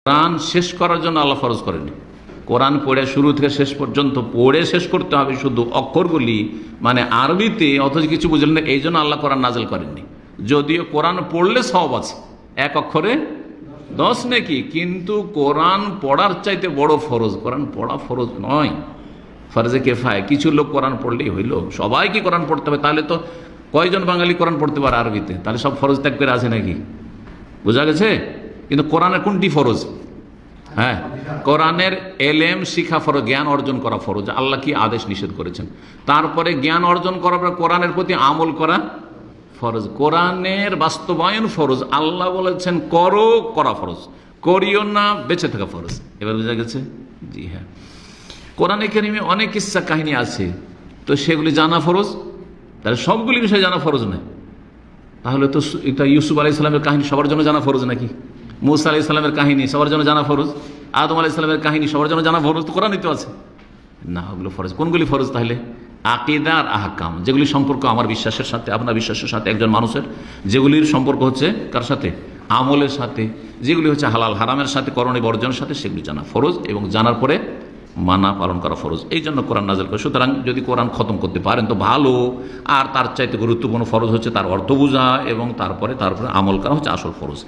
কোরআন শেষ করার জন্য আল্লাহ ফরজ করেনি। কোরআন পড়ে শুরু থেকে শেষ পর্যন্ত পড়ে শেষ করতে হবে শুধু অক্ষরগুলি, মানে আরবিতে, অথচ কিছু বুঝলেন না, এই জন্য আল্লাহ কোরআন নাজিল করেননি। যদিও কোরআন পড়লে সওয়াব আছে, এক অক্ষরে 10 নেকি, কিন্তু কোরআন পড়ার চাইতে বড় ফরজ। কোরআন পড়া ফরজ নয়, ফরজে কেফায়। কিছু লোক কোরআন পড়লেই হইল, সবাইকে কোরআন পড়তে হবে। তাহলে তো কয়জন বাঙালি কোরআন পড়তে পারে আরবিতে? তাহলে সব ফরজ ত্যাগ করে আছে নাকি? বোঝা গেছে? কিন্তু কোরআনের কোনটি ফরজ? হ্যাঁ, কোরআনের এলেম শিখা ফরজ, জ্ঞান অর্জন করা ফরজ। আল্লাহ কি আদেশ নিষেধ করেছেন, তারপরে জ্ঞান অর্জন করার পর কোরআনের প্রতি আমল করা ফরজ। কোরআনের বাস্তবায়ন ফরজ। আল্লাহ বলেছেন করো, করা ফরজ, করিও না, বেঁচে থাকা ফরজ। এবার বোঝা গেছে? জি হ্যাঁ। কোরআনে কারিমে অনেক কিস্সা কাহিনী আছে, তো সেগুলি জানা ফরজ। তাহলে সবগুলি বিষয় জানা ফরজ নয়। তাহলে তো এটা ইউসুফ আলাইহিস সালামের কাহিনী সবার জন্য জানা ফরজ নাকি? মুসা আলাইহিস সালামের কাহিনী সবার জন্য জানা ফরজ? আদম আলাইহিস সালামের কাহিনী সবার জন্য জানা ফরজ? তো কোরআনই তো আছে না। ওগুলো ফরজ। কোনগুলি ফরজ তাহলে? আকীদা আর আহকাম, যেগুলি সম্পর্ক আমার বিশ্বাসের সাথে, আপনার বিশ্বাসের সাথে, একজন মানুষের, যেগুলির সম্পর্ক হচ্ছে কার সাথে? আমলের সাথে। যেগুলি হচ্ছে হালাল হারামের সাথে, করণীয় বর্জনের সাথে, সেগুলি জানা ফরজ, এবং জানার পরে মানা পালন করা ফরজ। এই জন্য কোরআন নাযিল করে। সুতরাং যদি কোরআন খতম করতে পারেন তো ভালো, আর তার চাইতে গুরুত্বপূর্ণ ফরজ হচ্ছে তার অর্থ বোঝা এবং তারপরে আমল করা হচ্ছে আসল ফরজ।